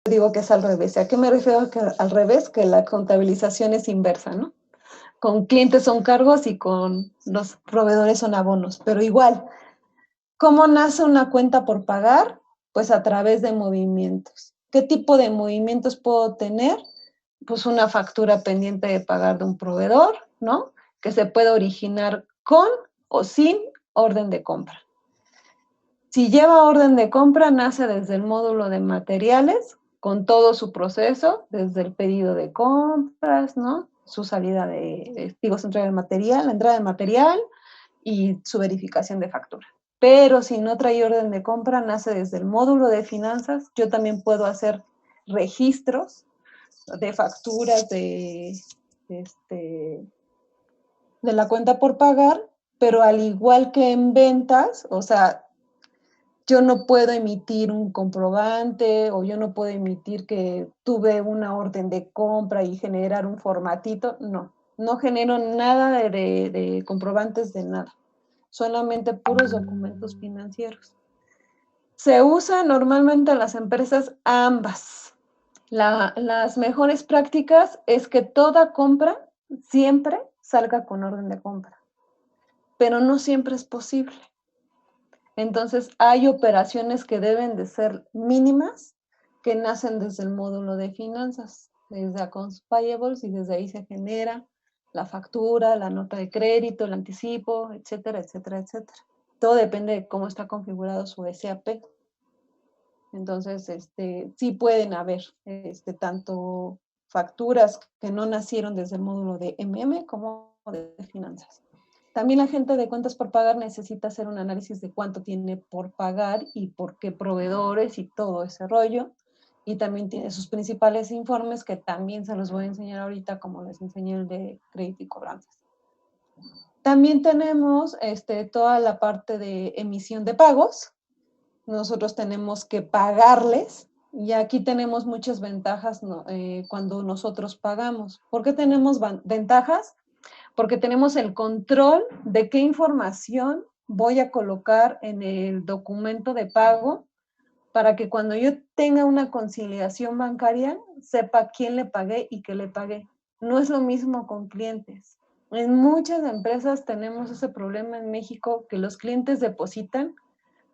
digo que es al revés. ¿A qué me refiero que al revés? Que la contabilización es inversa, ¿no? Con clientes son cargos y con los proveedores son abonos, pero igual, ¿cómo nace una cuenta por pagar? Pues a través de movimientos. ¿Qué tipo de movimientos puedo tener? Pues una factura pendiente de pagar de un proveedor, ¿no? Que se puede originar con o sin orden de compra. Si lleva orden de compra, nace desde el módulo de materiales, con todo su proceso, desde el pedido de compras, ¿no? Su salida de, digo, su entrega de material, la entrada de material y su verificación de factura. Pero si no trae orden de compra, nace desde el módulo de finanzas. Yo también puedo hacer registros de facturas de la cuenta por pagar, pero al igual que en ventas, o sea, yo no puedo emitir un comprobante o yo no puedo emitir que tuve una orden de compra y generar un formatito. No, no genero nada de comprobantes de nada, solamente puros documentos financieros. Se usa normalmente en las empresas ambas. Las mejores prácticas es que toda compra siempre salga con orden de compra, pero no siempre es posible. Entonces, hay operaciones que deben de ser mínimas, que nacen desde el módulo de finanzas, desde Accounts Payables, y desde ahí se genera la factura, la nota de crédito, el anticipo, etcétera, etcétera, etcétera. Todo depende de cómo está configurado su SAP. Entonces, sí pueden haber tanto facturas que no nacieron desde el módulo de MM como de finanzas. También la gente de cuentas por pagar necesita hacer un análisis de cuánto tiene por pagar y por qué proveedores y todo ese rollo. Y también tiene sus principales informes que también se los voy a enseñar ahorita, como les enseñé el de crédito y cobranzas. También tenemos toda la parte de emisión de pagos. Nosotros tenemos que pagarles y aquí tenemos muchas ventajas, ¿no? Cuando nosotros pagamos. ¿Por qué tenemos ventajas? Porque tenemos el control de qué información voy a colocar en el documento de pago para que cuando yo tenga una conciliación bancaria, sepa quién le pagué y qué le pagué. No es lo mismo con clientes. En muchas empresas tenemos ese problema en México, que los clientes depositan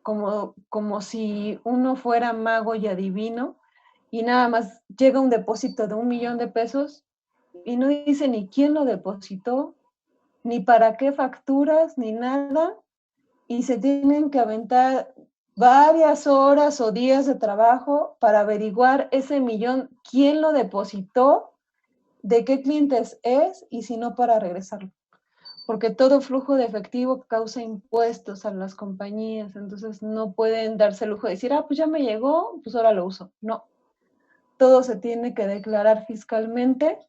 como si uno fuera mago y adivino, y nada más llega un depósito de 1,000,000 de pesos y no dice ni quién lo depositó, ni para qué facturas, ni nada, y se tienen que aventar varias horas o días de trabajo para averiguar ese 1,000,000, quién lo depositó, de qué clientes es, y si no, para regresarlo. Porque todo flujo de efectivo causa impuestos a las compañías, entonces no pueden darse el lujo de decir, pues ya me llegó, pues ahora lo uso. No, todo se tiene que declarar fiscalmente,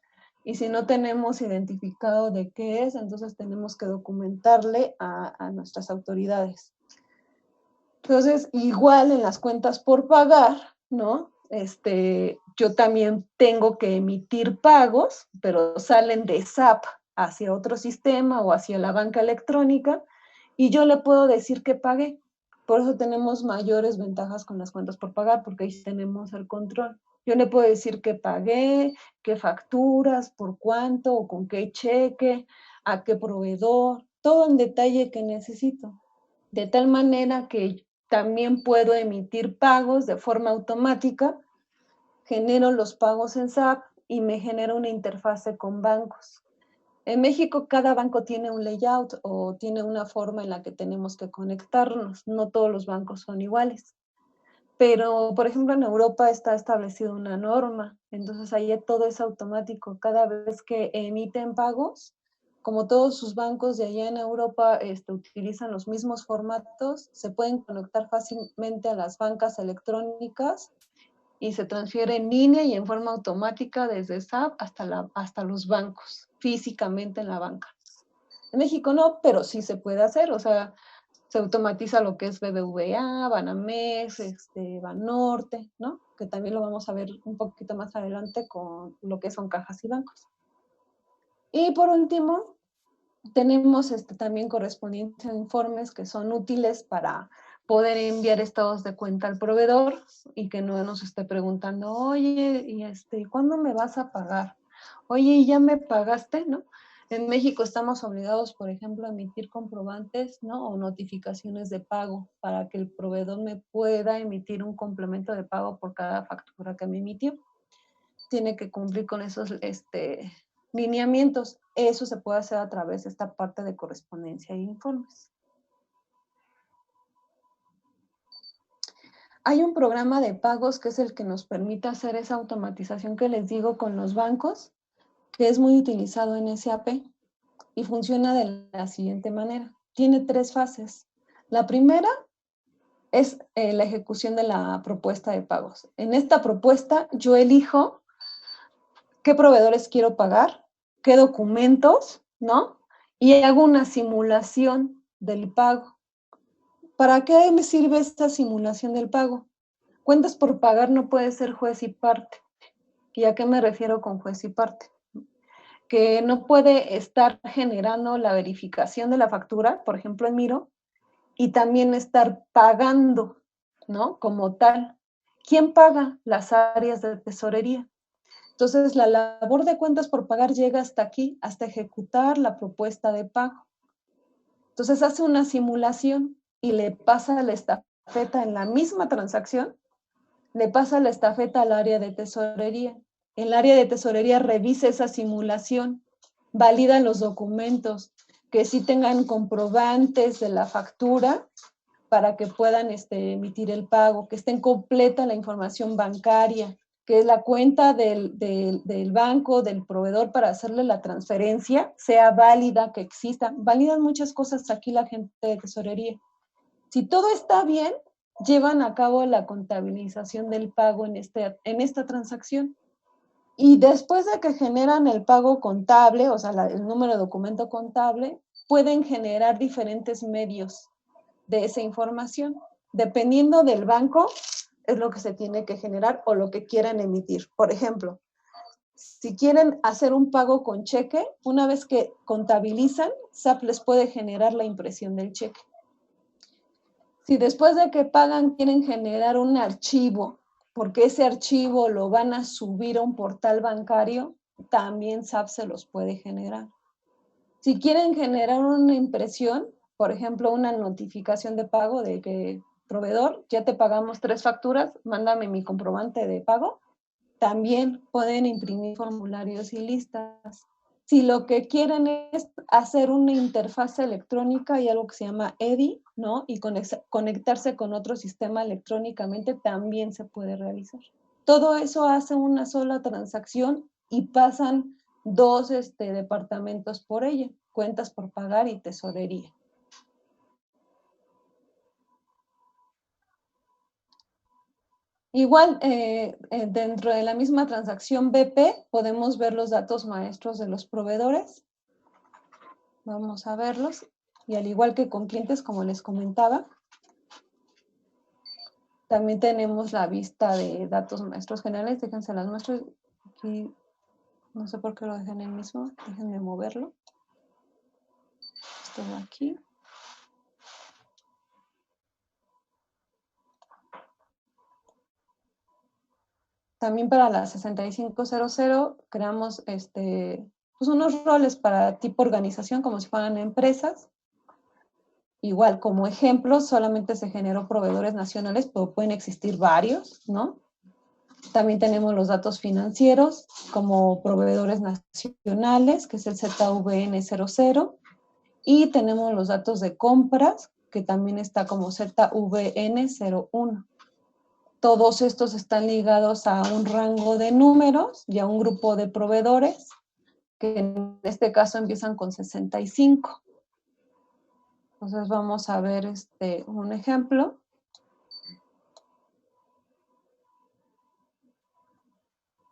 y si no tenemos identificado de qué es, entonces tenemos que documentarle a nuestras autoridades. Entonces, igual en las cuentas por pagar, ¿no? Yo también tengo que emitir pagos, pero salen de SAP hacia otro sistema o hacia la banca electrónica, y yo le puedo decir que pagué. Por eso tenemos mayores ventajas con las cuentas por pagar, porque ahí tenemos el control. Yo le puedo decir que pagué, qué facturas, por cuánto, o con qué cheque, a qué proveedor, todo en detalle que necesito. De tal manera que también puedo emitir pagos de forma automática, genero los pagos en SAP y me genera una interfase con bancos. En México cada banco tiene un layout o tiene una forma en la que tenemos que conectarnos. No todos los bancos son iguales. Pero, por ejemplo, en Europa está establecida una norma, entonces ahí todo es automático. Cada vez que emiten pagos, como todos sus bancos de allá en Europa utilizan los mismos formatos, se pueden conectar fácilmente a las bancas electrónicas y se transfiere en línea y en forma automática desde SAP hasta los bancos, físicamente en la banca. En México no, pero sí se puede hacer, o sea, se automatiza lo que es BBVA, Banamex, Banorte, ¿no? Que también lo vamos a ver un poquito más adelante con lo que son cajas y bancos. Y por último, tenemos también correspondientes informes que son útiles poder enviar estados de cuenta al proveedor y que no nos esté preguntando, oye, ¿y cuándo me vas a pagar? Oye, ¿y ya me pagaste? ¿No? En México estamos obligados, por ejemplo, a emitir comprobantes, ¿no? O notificaciones de pago para que el proveedor me pueda emitir un complemento de pago por cada factura que me emitió. Tiene que cumplir con esos lineamientos. Eso se puede hacer a través de esta parte de correspondencia e informes. Hay un programa de pagos que es el que nos permite hacer esa automatización que les digo con los bancos, que es muy utilizado en SAP y funciona de la siguiente manera. Tiene 3 fases. La primera es la ejecución de la propuesta de pagos. En esta propuesta yo elijo qué proveedores quiero pagar, qué documentos, ¿no? Y hago una simulación del pago. ¿Para qué me sirve esta simulación del pago? Cuentas por pagar no puede ser juez y parte. ¿Y a qué me refiero con juez y parte? Que no puede estar generando la verificación de la factura, por ejemplo en Miro, y también estar pagando, ¿no? Como tal. ¿Quién paga? Las áreas de tesorería. Entonces, la labor de cuentas por pagar llega hasta aquí, hasta ejecutar la propuesta de pago. Entonces, hace una simulación y le pasa la estafeta en la misma transacción, le pasa la estafeta al área de tesorería. El área de tesorería revisa esa simulación, valida los documentos, que sí tengan comprobantes de la factura para que puedan emitir el pago, que estén completa la información bancaria, que la cuenta del banco, del proveedor para hacerle la transferencia sea válida, que exista. Validan muchas cosas aquí la gente de tesorería. Si todo está bien, llevan a cabo la contabilización del pago en esta transacción. Y después de que generan el pago contable, o sea, el número de documento contable, pueden generar diferentes medios de esa información. Dependiendo del banco, es lo que se tiene que generar o lo que quieran emitir. Por ejemplo, si quieren hacer un pago con cheque, una vez que contabilizan, SAP les puede generar la impresión del cheque. Si después de que pagan quieren generar un archivo, porque ese archivo lo van a subir a un portal bancario, también SAP se los puede generar. Si quieren generar una impresión, por ejemplo, una notificación de pago de que proveedor, ya te pagamos 3 facturas, mándame mi comprobante de pago, también pueden imprimir formularios y listas. Si lo que quieren es hacer una interfaz electrónica, hay algo que se llama EDI, ¿no? Y conectarse con otro sistema electrónicamente, también se puede realizar. Todo eso hace una sola transacción y pasan 2 departamentos por ella, cuentas por pagar y tesorería. Igual, dentro de la misma transacción BP, podemos ver los datos maestros de los proveedores. Vamos a verlos. Y al igual que con clientes, como les comentaba, también tenemos la vista de datos maestros generales. Déjense las muestras. Aquí, no sé por qué lo dejan el mismo. Déjenme moverlo. Esto de aquí. También para la 6500 creamos pues unos roles para tipo organización, como si fueran empresas. Igual, como ejemplo, solamente se generó proveedores nacionales, pero pueden existir varios, ¿no? También tenemos los datos financieros como proveedores nacionales, que es el ZVN00, y tenemos los datos de compras, que también está como ZVN01. Todos estos están ligados a un rango de números y a un grupo de proveedores, que en este caso empiezan con 65. Entonces vamos a ver un ejemplo.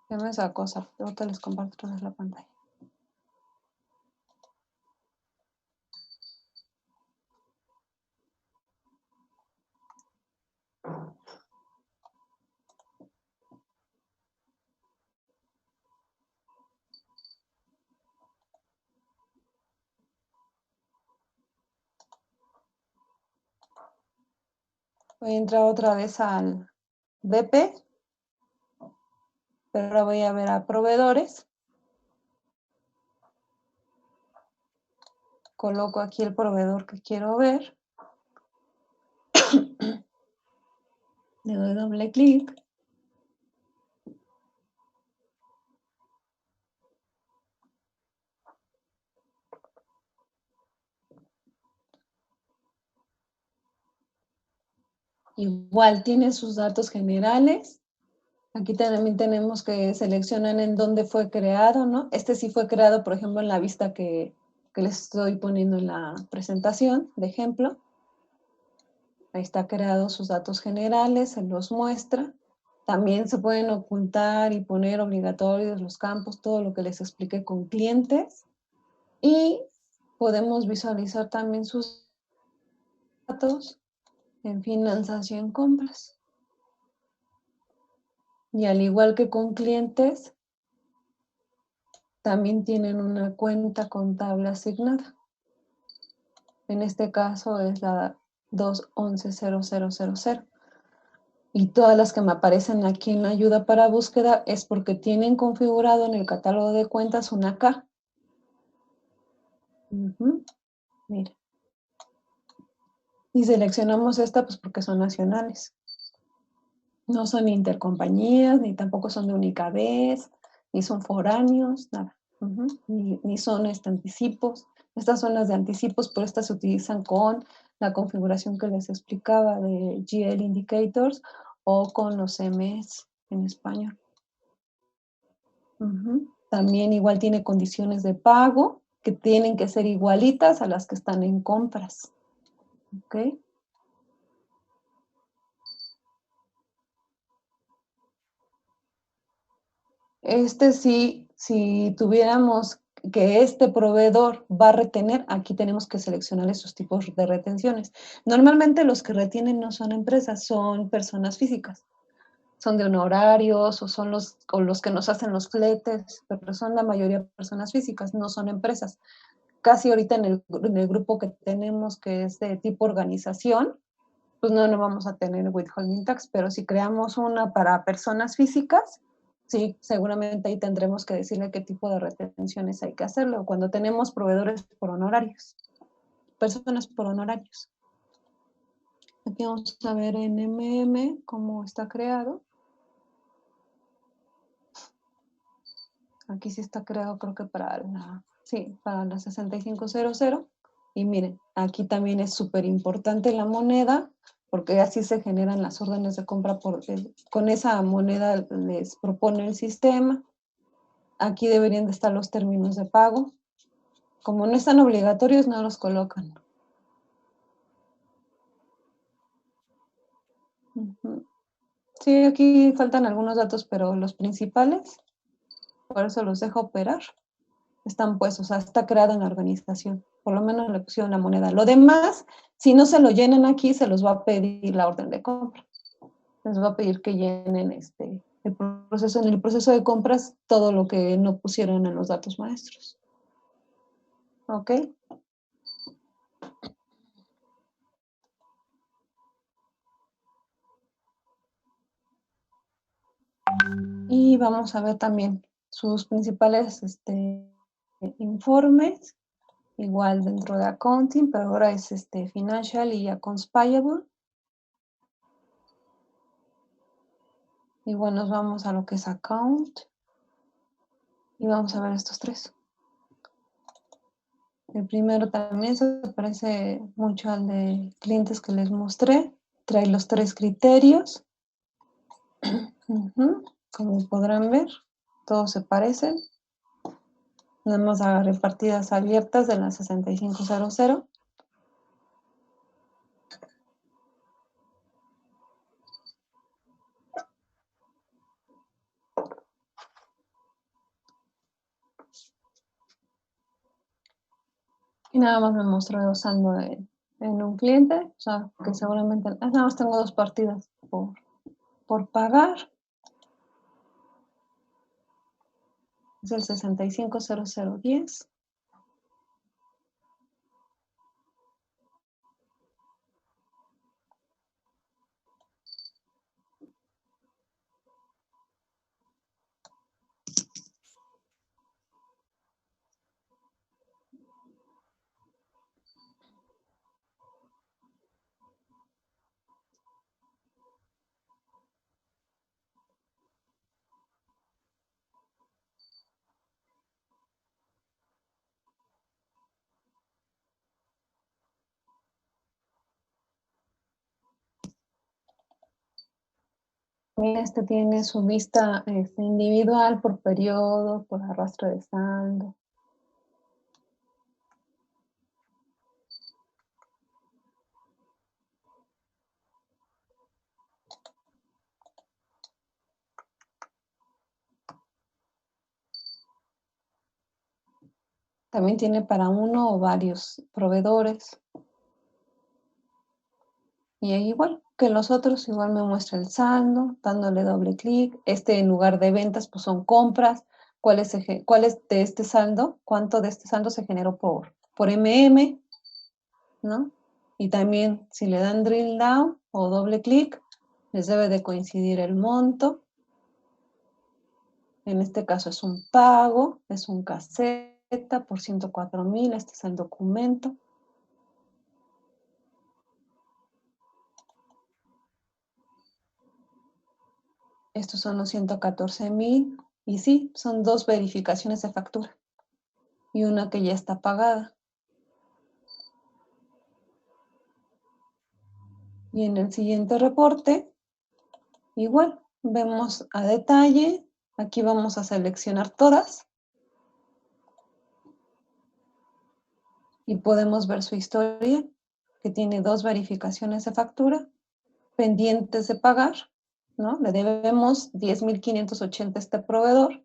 Déjame esa cosa, ahorita les comparto otra vez la pantalla. Voy a entrar otra vez al BP, pero ahora voy a ver a proveedores. Coloco aquí el proveedor que quiero ver. Le doy doble clic. Igual tiene sus datos generales. Aquí también tenemos que seleccionar en dónde fue creado, ¿no? Este sí fue creado, por ejemplo, en la vista que les estoy poniendo en la presentación, de ejemplo. Ahí está creado sus datos generales, se los muestra. También se pueden ocultar y poner obligatorios los campos, todo lo que les expliqué con clientes. Y podemos visualizar también sus datos en finanzas y en compras. Y al igual que con clientes, también tienen una cuenta contable asignada. En este caso es la 2110000. Y todas las que me aparecen aquí en la ayuda para búsqueda es porque tienen configurado en el catálogo de cuentas una K. Mira. Y seleccionamos esta pues porque son nacionales. No son intercompañías, ni tampoco son de única vez, ni son foráneos, nada. Ni son anticipos. Estas son las de anticipos, pero estas se utilizan con la configuración que les explicaba de GL Indicators o con los CMS en español. También igual tiene condiciones de pago que tienen que ser igualitas a las que están en compras. ¿Ok? Sí, si tuviéramos que este proveedor va a retener, aquí tenemos que seleccionar esos tipos de retenciones. Normalmente los que retienen no son empresas, son personas físicas. Son de honorarios o son los que nos hacen los fletes, pero son la mayoría personas físicas, no son empresas. Casi ahorita en el grupo que tenemos, que es de tipo organización, pues no vamos a tener withholding tax, pero si creamos una para personas físicas, sí, seguramente ahí tendremos que decirle qué tipo de retenciones hay que hacerlo. Cuando tenemos proveedores por honorarios, personas por honorarios. Aquí vamos a ver en MM cómo está creado. Aquí sí está creado, creo que para la 6500. Y miren, aquí también es súper importante la moneda, porque así se generan las órdenes de compra con esa moneda les propone el sistema. Aquí deberían de estar los términos de pago. Como no están obligatorios, no los colocan. Sí, aquí faltan algunos datos, pero los principales, por eso los dejo operar. Están puestos, o sea, está creado en la organización. Por lo menos le pusieron la moneda. Lo demás, si no se lo llenan aquí, se los va a pedir la orden de compra. Les va a pedir que llenen en el proceso de compras todo lo que no pusieron en los datos maestros. ¿Ok? Y vamos a ver también sus principales informes, igual dentro de accounting, pero ahora es financial y accounts payable. Igual nos vamos a lo que es account y vamos a ver estos tres. El primero también se parece mucho al de clientes que les mostré. Trae los tres criterios. Como podrán ver, todos se parecen. Tenemos a repartidas abiertas de la 6500. Y nada más me mostró usando en un cliente, o sea, que seguramente, nada más tengo dos partidas por pagar. Es el 650010. Este tiene su vista individual por periodo, por arrastre de saldo. También tiene para uno o varios proveedores. Y ahí igual que los otros, igual me muestra el saldo, dándole doble clic. En lugar de ventas, pues son compras. ¿Cuál es de este saldo? ¿Cuánto de este saldo se generó por MM? ¿No? Y también si le dan drill down o doble clic, les debe de coincidir el monto. En este caso es un pago, es un caseta por 104,000, este es el documento. Estos son los 114,000 y sí, son 2 verificaciones de factura y una que ya está pagada. Y en el siguiente reporte, igual, vemos a detalle, aquí vamos a seleccionar todas y podemos ver su historia, que tiene 2 verificaciones de factura pendientes de pagar, ¿no? Le debemos 10,580 a este proveedor.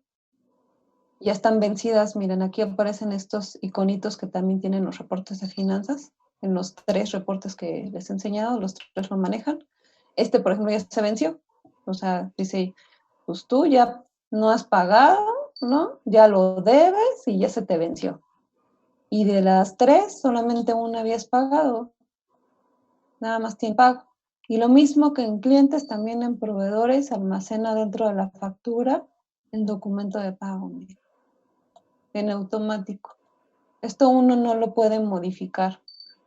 Ya están vencidas, miren, aquí aparecen estos iconitos que también tienen los reportes de finanzas, en los 3 reportes que les he enseñado, los 3 lo manejan. Por ejemplo, ya se venció, o sea, dice, pues tú ya no has pagado, ¿no? Ya lo debes y ya se te venció. Y de las 3, solamente una habías pagado, nada más tiene pago. Y lo mismo que en clientes, también en proveedores, almacena dentro de la factura el documento de pago, miren, en automático. Esto uno no lo puede modificar.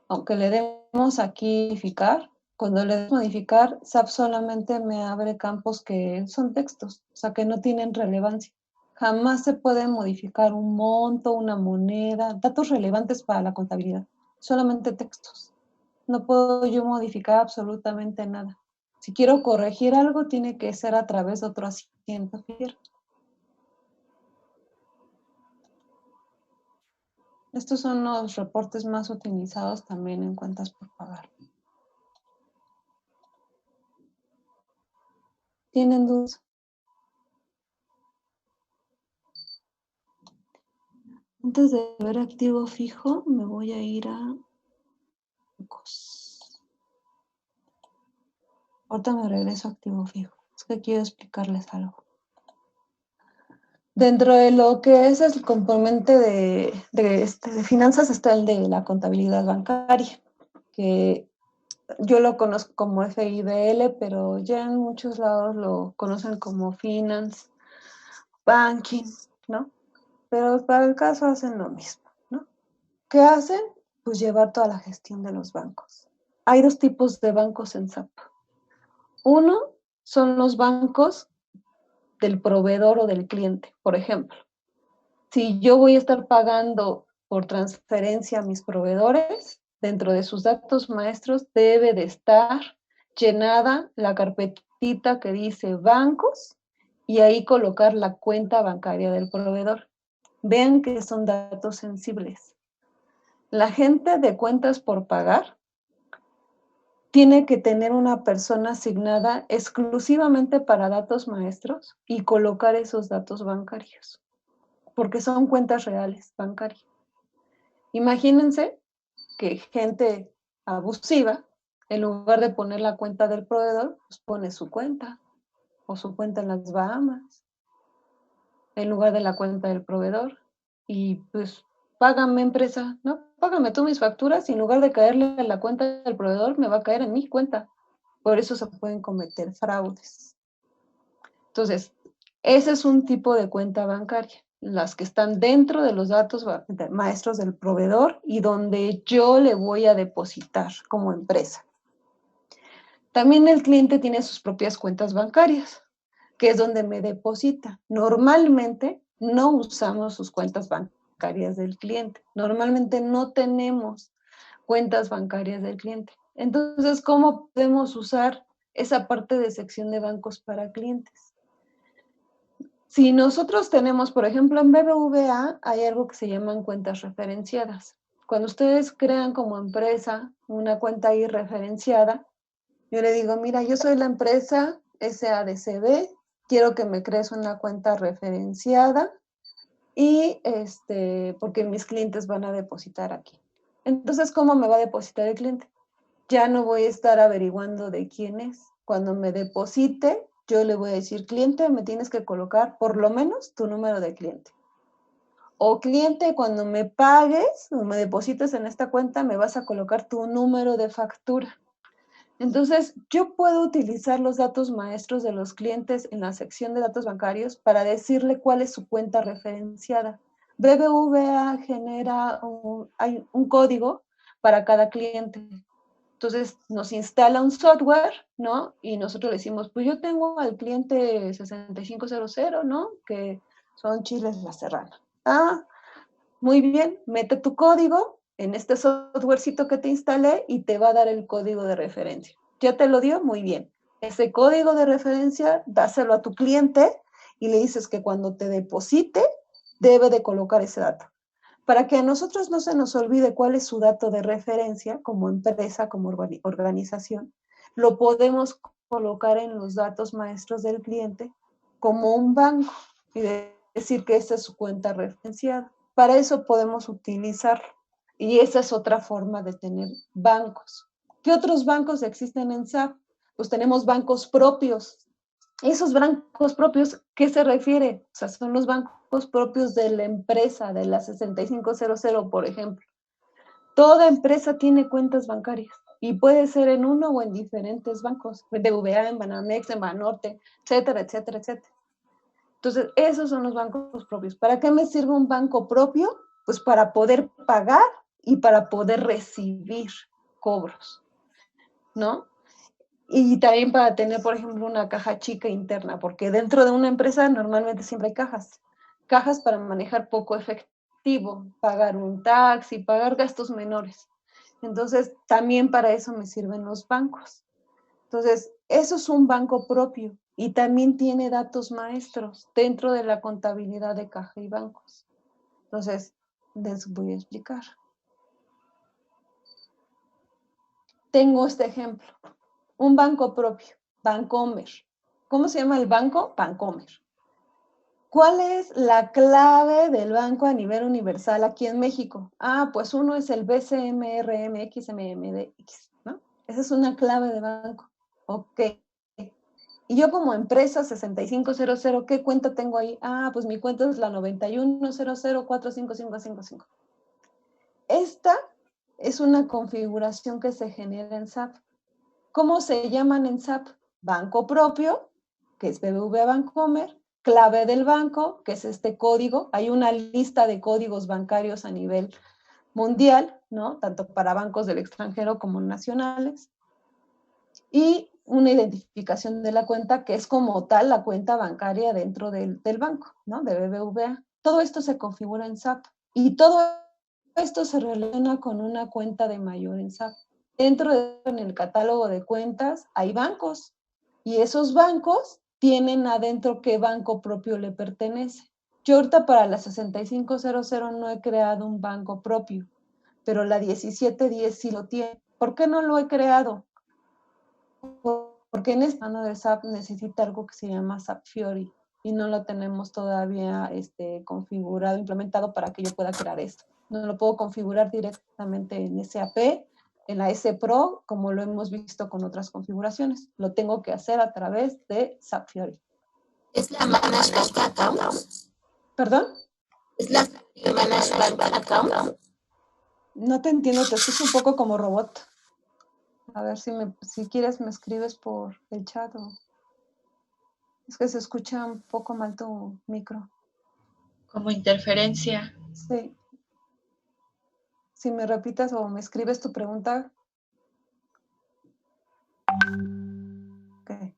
Aunque le demos aquí modificar, cuando le demos modificar, SAP solamente me abre campos que son textos, o sea, que no tienen relevancia. Jamás se puede modificar un monto, una moneda, datos relevantes para la contabilidad, solamente textos. No puedo yo modificar absolutamente nada. Si quiero corregir algo, tiene que ser a través de otro asiento. Estos son los reportes más utilizados también en cuentas por pagar. ¿Tienen dudas? Antes de ver activo fijo, me voy a ir a bancos. Ahorita me regreso a activo fijo. Es que quiero explicarles algo. Dentro de lo que es el componente de finanzas está el de la contabilidad bancaria, que yo lo conozco como FIBL, pero ya en muchos lados lo conocen como Finance, Banking, ¿no? Pero para el caso hacen lo mismo, ¿no? ¿Qué hacen? Pues llevar toda la gestión de los bancos. Hay 2 tipos de bancos en SAP. Uno son los bancos del proveedor o del cliente. Por ejemplo, si yo voy a estar pagando por transferencia a mis proveedores, dentro de sus datos maestros debe de estar llenada la carpetita que dice bancos y ahí colocar la cuenta bancaria del proveedor. Vean que son datos sensibles. La gente de cuentas por pagar tiene que tener una persona asignada exclusivamente para datos maestros y colocar esos datos bancarios, porque son cuentas reales bancarias. Imagínense que gente abusiva, en lugar de poner la cuenta del proveedor, pues pone su cuenta o su cuenta en las Bahamas, en lugar de la cuenta del proveedor. Y pues, págame empresa, ¿no? Págame tú mis facturas y en lugar de caerle en la cuenta del proveedor, me va a caer en mi cuenta. Por eso se pueden cometer fraudes. Entonces, ese es un tipo de cuenta bancaria, las que están dentro de los datos maestros del proveedor y donde yo le voy a depositar como empresa. También el cliente tiene sus propias cuentas bancarias, que es donde me deposita. Normalmente no usamos sus cuentas bancarias del cliente. Normalmente no tenemos cuentas bancarias del cliente. Entonces, ¿cómo podemos usar esa parte de sección de bancos para clientes. Si nosotros tenemos, por ejemplo, en BBVA hay algo que se llaman cuentas referenciadas. Cuando ustedes crean como empresa una cuenta ahí referenciada, yo le digo, mira, yo soy la empresa SADCB, quiero que me crees una cuenta referenciada y porque mis clientes van a depositar aquí. Entonces, ¿cómo me va a depositar el cliente? Ya no voy a estar averiguando de quién es. Cuando me deposite, yo le voy a decir, cliente, me tienes que colocar por lo menos tu número de cliente. O cliente, cuando me pagues o me deposites en esta cuenta, me vas a colocar tu número de factura. Entonces, yo puedo utilizar los datos maestros de los clientes en la sección de datos bancarios para decirle cuál es su cuenta referenciada. BBVA genera hay un código para cada cliente. Entonces, nos instala un software, ¿no? Y nosotros le decimos, pues yo tengo al cliente 6500, ¿no? Que son chiles La Serrana. Ah, muy bien, mete tu código en este softwarecito que te instalé y te va a dar el código de referencia. ¿Ya te lo dio? Muy bien. Ese código de referencia, dáselo a tu cliente y le dices que cuando te deposite, debe de colocar ese dato. Para que a nosotros no se nos olvide cuál es su dato de referencia como empresa, como organización, lo podemos colocar en los datos maestros del cliente como un banco y decir que esta es su cuenta referenciada. Para eso podemos utilizarlo. Y esa es otra forma de tener bancos. ¿Qué otros bancos existen en SAP? Pues tenemos bancos propios. Esos bancos propios, ¿qué se refiere? O sea, son los bancos propios de la empresa, de la 6500, por ejemplo. Toda empresa tiene cuentas bancarias y puede ser en uno o en diferentes bancos, de VA, en Banamex, en Banorte, etcétera, etcétera, etcétera. Entonces, esos son los bancos propios. ¿Para qué me sirve un banco propio? Pues para poder pagar y para poder recibir cobros, ¿no? Y también para tener, por ejemplo, una caja chica interna, porque dentro de una empresa normalmente siempre hay cajas. Cajas para manejar poco efectivo, pagar un taxi, pagar gastos menores. Entonces, también para eso me sirven los bancos. Entonces, eso es un banco propio y también tiene datos maestros dentro de la contabilidad de caja y bancos. Entonces, les voy a explicar. Tengo este ejemplo. Un banco propio, Bancomer. ¿Cómo se llama el banco? Bancomer. ¿Cuál es la clave del banco a nivel universal aquí en México? Ah, pues uno es el BCMRMXMMDX, ¿no? Esa es una clave de banco. Ok. Y yo como empresa 6500, ¿qué cuenta tengo ahí? Ah, pues mi cuenta es la 9100455555. Esta es una configuración que se genera en SAP. ¿Cómo se llaman en SAP? Banco propio, que es BBVA Bancomer, clave del banco, que es este código. Hay una lista de códigos bancarios a nivel mundial, ¿no? Tanto para bancos del extranjero como nacionales. Y una identificación de la cuenta, que es como tal la cuenta bancaria dentro del banco, ¿no? De BBVA. Todo esto se configura en SAP y todo esto se relaciona con una cuenta de mayor en SAP. En el catálogo de cuentas hay bancos y esos bancos tienen adentro qué banco propio le pertenece. Yo ahorita para la 6500 no he creado un banco propio, pero la 1710 sí lo tiene. ¿Por qué no lo he creado? Porque en este plano de SAP necesita algo que se llama SAP Fiori y no lo tenemos todavía configurado, implementado para que yo pueda crear esto. No lo puedo configurar directamente en SAP, en la S Pro, como lo hemos visto con otras configuraciones. Lo tengo que hacer a través de SAP Fiori. ¿Es la Manage Bank Account? ¿Perdón? ¿Es la Manage Bank Account? No te entiendo, te escucho un poco como robot. A ver si quieres me escribes por el chat o... Es que se escucha un poco mal tu micro. Como interferencia. Sí. Si me repitas o me escribes tu pregunta. Okay.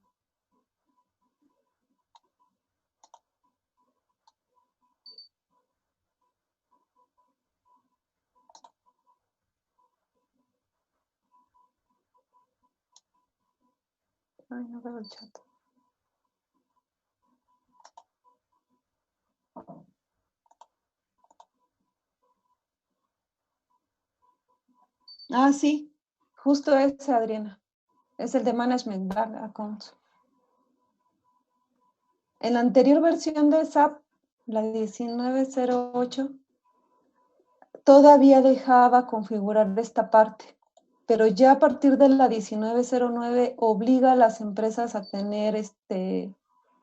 Ay, no veo el chat. Ah, sí, justo ese, Adriana. Es el de Management Bank Accounts. En la anterior versión de SAP, la 1908, todavía dejaba configurar esta parte, pero ya a partir de la 1909 obliga a las empresas a tener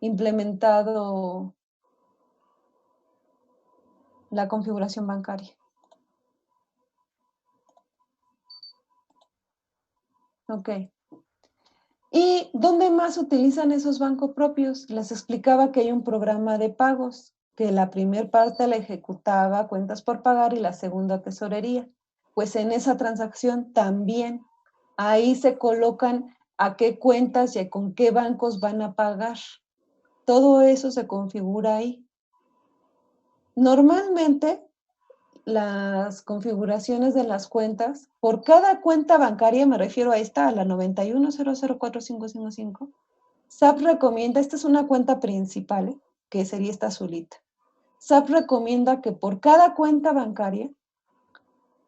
implementado la configuración bancaria. Ok. ¿Y dónde más utilizan esos bancos propios? Les explicaba que hay un programa de pagos, que la primera parte la ejecutaba cuentas por pagar y la segunda tesorería. Pues en esa transacción también, ahí se colocan a qué cuentas y con qué bancos van a pagar. Todo eso se configura ahí. Normalmente, las configuraciones de las cuentas, por cada cuenta bancaria, me refiero a esta, a la 91004555, SAP recomienda, esta es una cuenta principal, que sería esta azulita. SAP recomienda que por cada cuenta bancaria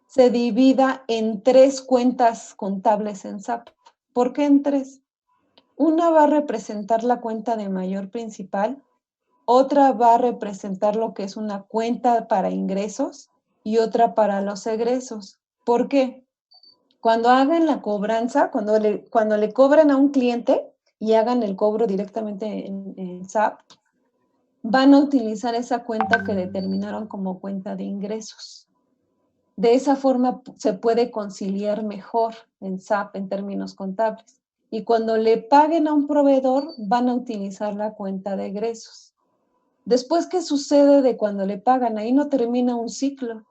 se divida en 3 cuentas contables en SAP. ¿Por qué en 3? Una va a representar la cuenta de mayor principal, otra va a representar lo que es una cuenta para ingresos y otra para los egresos. ¿Por qué? Cuando hagan la cobranza, cuando le cobren a un cliente y hagan el cobro directamente en SAP, van a utilizar esa cuenta que determinaron como cuenta de ingresos. De esa forma se puede conciliar mejor en SAP en términos contables. Y cuando le paguen a un proveedor, van a utilizar la cuenta de egresos. Después, ¿qué sucede de cuando le pagan? Ahí no termina un ciclo.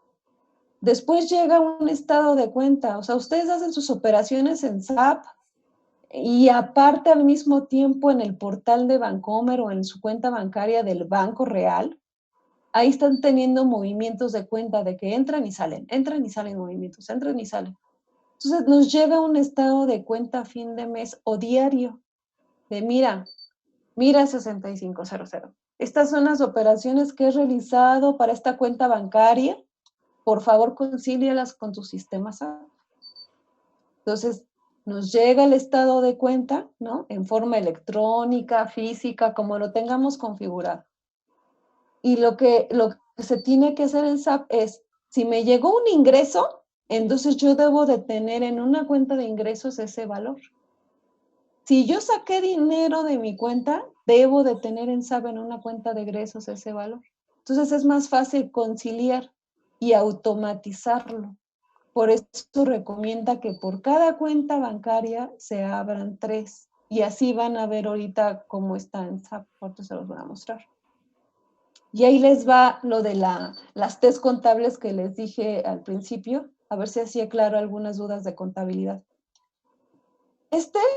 Después llega un estado de cuenta. O sea, ustedes hacen sus operaciones en SAP y aparte al mismo tiempo en el portal de Bancomer o en su cuenta bancaria del Banco Real, ahí están teniendo movimientos de cuenta de que entran y salen movimientos, entran y salen. Entonces nos llega un estado de cuenta a fin de mes o diario de mira 6500. Estas son las operaciones que he realizado para esta cuenta bancaria. Por favor, concílialas con tu sistema SAP. Entonces, nos llega el estado de cuenta, ¿no? En forma electrónica, física, como lo tengamos configurado. Y lo que se tiene que hacer en SAP es, si me llegó un ingreso, entonces yo debo de tener en una cuenta de ingresos ese valor. Si yo saqué dinero de mi cuenta, debo de tener en SAP en una cuenta de egresos ese valor. Entonces es más fácil conciliar y automatizarlo. Por eso recomienda que por cada cuenta bancaria se abran 3. Y así van a ver ahorita cómo está en SAP. Ahorita se los voy a mostrar. Y ahí les va lo de las test contables que les dije al principio. A ver si así aclaro algunas dudas de contabilidad.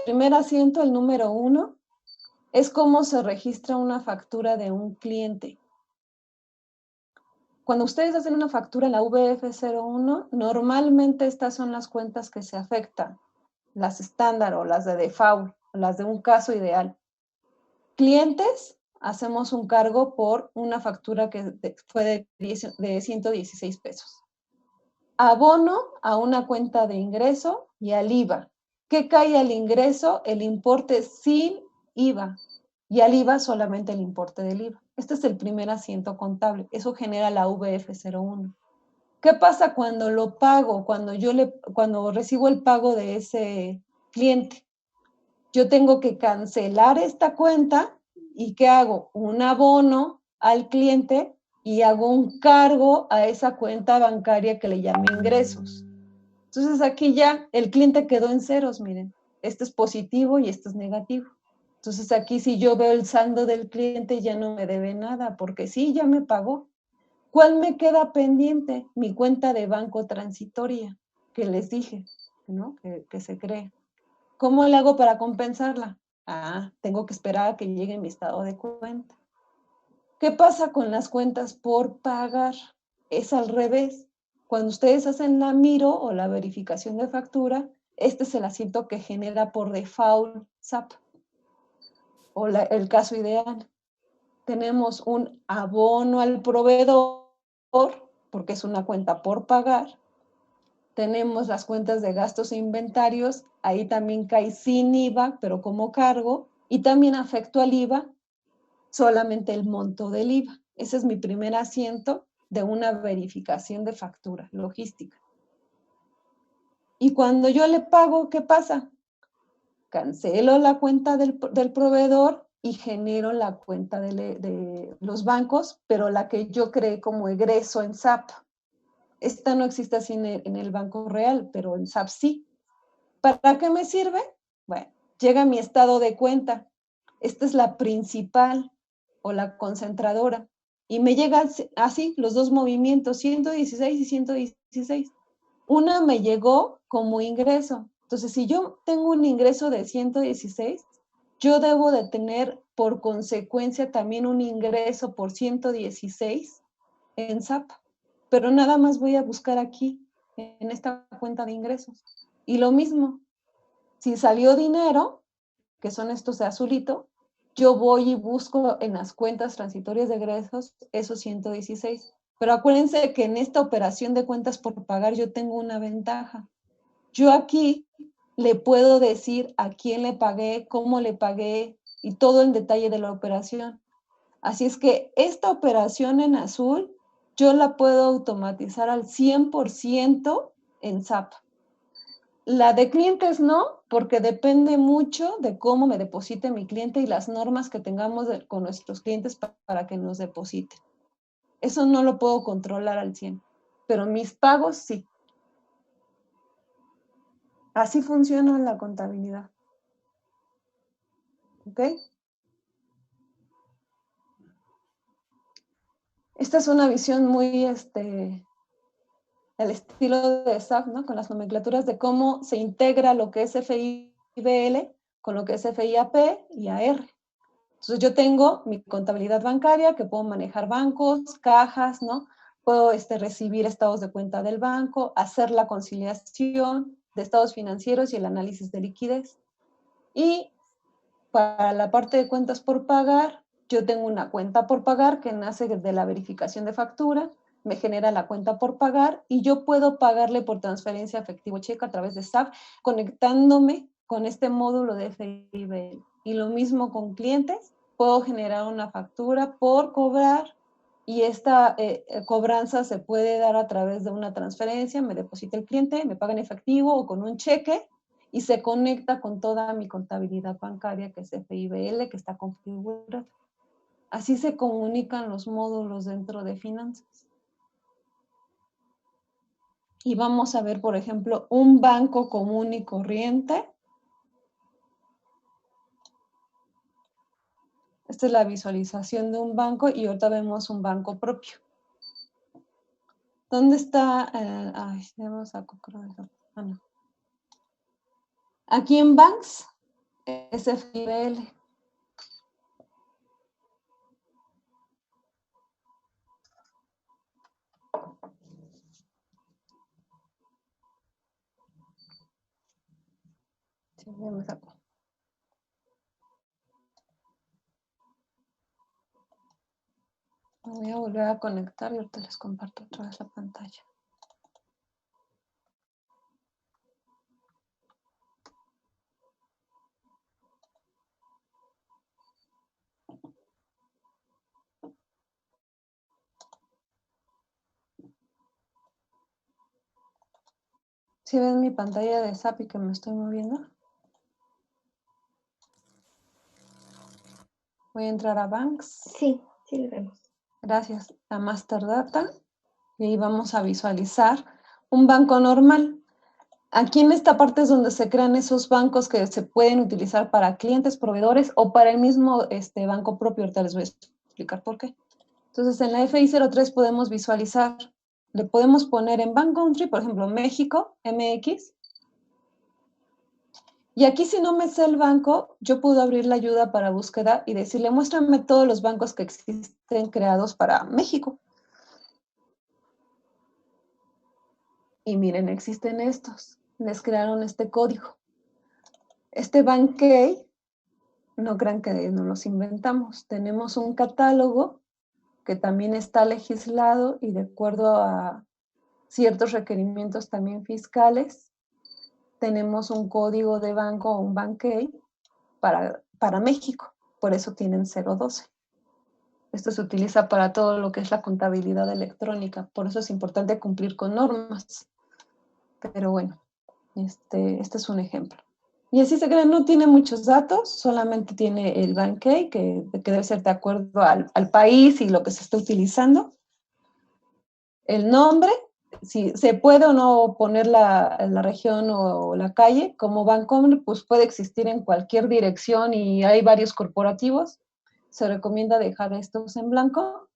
Primer asiento, el número 1, es cómo se registra una factura de un cliente. Cuando ustedes hacen una factura en la VF01, normalmente estas son las cuentas que se afectan, las estándar o las de default, las de un caso ideal. Clientes, hacemos un cargo por una factura que fue de 116 pesos. Abono a una cuenta de ingreso y al IVA. ¿Qué cae al ingreso? El importe sin IVA. Y al IVA solamente el importe del IVA. Este es el primer asiento contable. Eso genera la VF01. ¿Qué pasa cuando lo pago? Cuando recibo el pago de ese cliente. Yo tengo que cancelar esta cuenta y ¿qué hago? Un abono al cliente y hago un cargo a esa cuenta bancaria que le llame ingresos. Entonces aquí ya el cliente quedó en ceros, miren. Este es positivo y este es negativo. Entonces aquí si yo veo el saldo del cliente ya no me debe nada, porque sí, ya me pagó. ¿Cuál me queda pendiente? Mi cuenta de banco transitoria, que les dije, ¿no? Que se cree. ¿Cómo le hago para compensarla? Tengo que esperar a que llegue mi estado de cuenta. ¿Qué pasa con las cuentas por pagar? Es al revés. Cuando ustedes hacen la miro o la verificación de factura, este es el asiento que genera por default SAP. o el caso ideal. Tenemos un abono al proveedor, porque es una cuenta por pagar. Tenemos las cuentas de gastos e inventarios, ahí también cae sin IVA, pero como cargo, y también afecto al IVA solamente el monto del IVA. Ese es mi primer asiento de una verificación de factura logística. Y cuando yo le pago, ¿qué pasa? Cancelo la cuenta del proveedor y genero la cuenta de los bancos, pero la que yo creé como egreso en SAP. Esta no existe así en el banco real, pero en SAP sí. ¿Para qué me sirve? Bueno, llega mi estado de cuenta. Esta es la principal o la concentradora. Y me llegan así los dos movimientos, 116 y 116. Una me llegó como ingreso. Entonces, si yo tengo un ingreso de 116, yo debo de tener por consecuencia también un ingreso por 116 en SAP. Pero nada más voy a buscar aquí, en esta cuenta de ingresos. Y lo mismo, si salió dinero, que son estos de azulito, yo voy y busco en las cuentas transitorias de egresos esos 116. Pero acuérdense que en esta operación de cuentas por pagar yo tengo una ventaja. Yo aquí le puedo decir a quién le pagué, cómo le pagué y todo en detalle de la operación. Así es que esta operación en azul yo la puedo automatizar al 100% en SAP. La de clientes no, porque depende mucho de cómo me deposite mi cliente y las normas que tengamos con nuestros clientes para que nos depositen. Eso no lo puedo controlar al 100, pero mis pagos sí. Así funciona la contabilidad. ¿Ok? Esta es una visión muy, el estilo de SAP, ¿no? Con las nomenclaturas de cómo se integra lo que es FIBL con lo que es FIAP y AR. Entonces yo tengo mi contabilidad bancaria, que puedo manejar bancos, cajas, ¿no? Puedo recibir estados de cuenta del banco, hacer la conciliación de estados financieros y el análisis de liquidez. Y para la parte de cuentas por pagar, yo tengo una cuenta por pagar que nace de la verificación de factura, me genera la cuenta por pagar y yo puedo pagarle por transferencia efectivo cheque a través de SAP, conectándome con este módulo de FIBL. Y lo mismo con clientes, puedo generar una factura por cobrar y esta cobranza se puede dar a través de una transferencia, me deposita el cliente, me paga en efectivo o con un cheque y se conecta con toda mi contabilidad bancaria que es FIBL, que está configurada. Así se comunican los módulos dentro de finanzas. Y vamos a ver, por ejemplo, un banco común y corriente. Esta es la visualización de un banco y ahorita vemos un banco propio. ¿Dónde está? Ya me saco, creo. No. Aquí en Banks es FIBL. Sí, ya me saco. Me voy a volver a conectar y ahorita les comparto otra vez la pantalla. ¿Sí ven mi pantalla de SAP y que me estoy moviendo? Voy a entrar a Banks. Sí, sí lo vemos. Gracias a Master Data. Y ahí vamos a visualizar un banco normal. Aquí en esta parte es donde se crean esos bancos que se pueden utilizar para clientes, proveedores o para el mismo banco propio. Ahorita les voy a explicar por qué. Entonces, en la FI03 podemos visualizar, le podemos poner en Bank Country, por ejemplo, México, MX. Y aquí si no me sé el banco, yo puedo abrir la ayuda para búsqueda y decirle, muéstrame todos los bancos que existen creados para México. Y miren, existen estos. Les crearon este código. Este Bank Key no crean que nos los inventamos. Tenemos un catálogo que también está legislado y de acuerdo a ciertos requerimientos también fiscales, tenemos un código de banco o un BankEI para México, por eso tienen 012. Esto se utiliza para todo lo que es la contabilidad electrónica, por eso es importante cumplir con normas. Pero bueno, este es un ejemplo. Y así se crea, no tiene muchos datos, solamente tiene el BankEI, que debe ser de acuerdo al país y lo que se está utilizando. El nombre, si se puede o no poner la región o la calle, como Bancomer, pues puede existir en cualquier dirección y hay varios corporativos. Se recomienda dejar estos en blanco,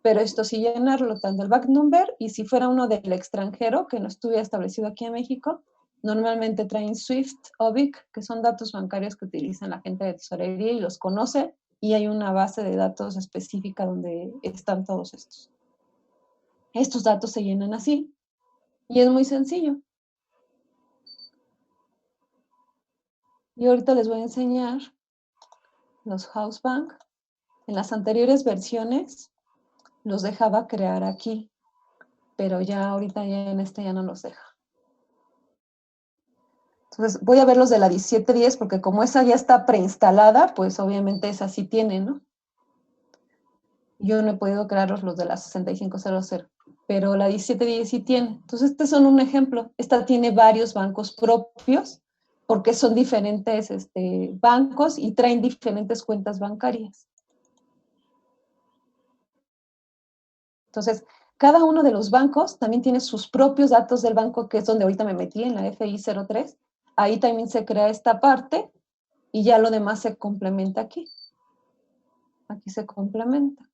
pero esto sí llenarlo, tanto el back number, y si fuera uno del extranjero, que no estuviera establecido aquí en México, normalmente traen SWIFT o BIC, que son datos bancarios que utilizan la gente de tesorería y los conoce, y hay una base de datos específica donde están todos estos. Estos datos se llenan así, y es muy sencillo. Y ahorita les voy a enseñar los house bank. En las anteriores versiones los dejaba crear aquí, pero ya ahorita ya en este ya no los deja. Entonces voy a ver los de la 1710 porque como esa ya está preinstalada, pues obviamente esa sí tiene, ¿no? Yo no he podido crear los de la 6500, pero la 1710 sí tiene. Entonces estos son un ejemplo. Esta tiene varios bancos propios porque son diferentes bancos y traen diferentes cuentas bancarias. Entonces, cada uno de los bancos también tiene sus propios datos del banco, que es donde ahorita me metí en la FI 03. Ahí también se crea esta parte y ya lo demás se complementa aquí. Aquí se complementa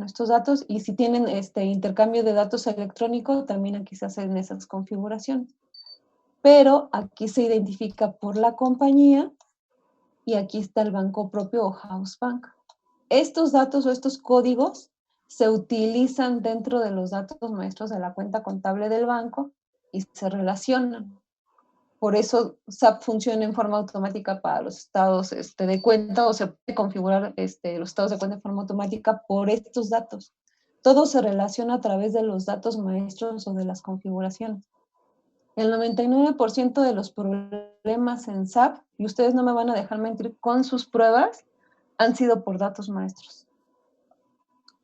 estos datos y si tienen intercambio de datos electrónico, también aquí se hacen esas configuraciones. Pero aquí se identifica por la compañía y aquí está el banco propio o house bank. Estos datos o estos códigos se utilizan dentro de los datos maestros de la cuenta contable del banco y se relacionan. Por eso SAP funciona en forma automática para los estados de cuenta o se puede configurar los estados de cuenta en forma automática por estos datos. Todo se relaciona a través de los datos maestros o de las configuraciones. El 99% de los problemas en SAP, y ustedes no me van a dejar mentir con sus pruebas, han sido por datos maestros.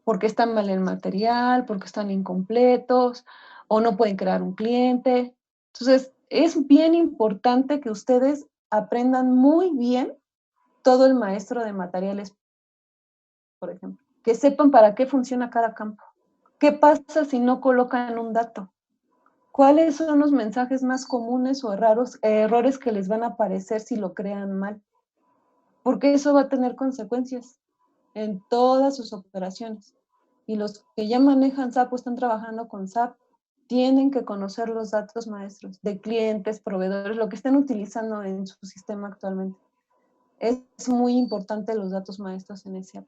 Porque están mal el material, porque están incompletos, o no pueden crear un cliente. Entonces, es bien importante que ustedes aprendan muy bien todo el maestro de materiales, por ejemplo. Que sepan para qué funciona cada campo. ¿Qué pasa si no colocan un dato? ¿Cuáles son los mensajes más comunes o errores que les van a aparecer si lo crean mal? Porque eso va a tener consecuencias en todas sus operaciones. Y los que ya manejan SAP o están trabajando con SAP tienen que conocer los datos maestros de clientes, proveedores, lo que estén utilizando en su sistema actualmente. Es muy importante los datos maestros en SAP.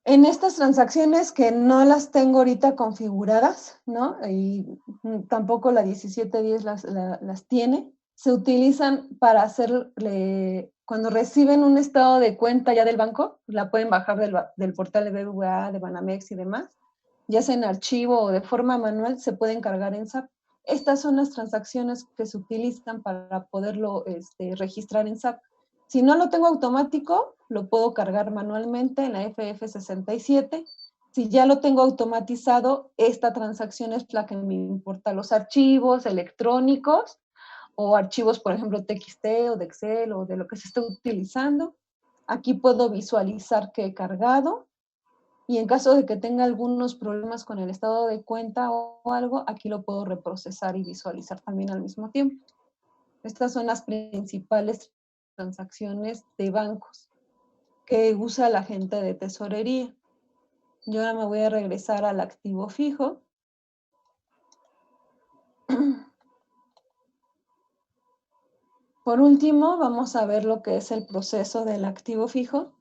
En estas transacciones que no las tengo ahorita configuradas, ¿no? Y tampoco la 1710 las tiene, se utilizan para hacerle, cuando reciben un estado de cuenta ya del banco, la pueden bajar del portal de BBVA, de Banamex y demás, ya sea en archivo o de forma manual, se pueden cargar en SAP. Estas son las transacciones que se utilizan para poderlo registrar en SAP. Si no lo tengo automático, lo puedo cargar manualmente en la FF67. Si ya lo tengo automatizado, esta transacción es la que me importa los archivos electrónicos o archivos, por ejemplo, TXT o de Excel o de lo que se esté utilizando. Aquí puedo visualizar que he cargado y en caso de que tenga algunos problemas con el estado de cuenta o algo, aquí lo puedo reprocesar y visualizar también al mismo tiempo. Estas son las principales transacciones de bancos que usa la gente de tesorería. Yo ahora me voy a regresar al activo fijo. Por último, vamos a ver lo que es el proceso del activo fijo.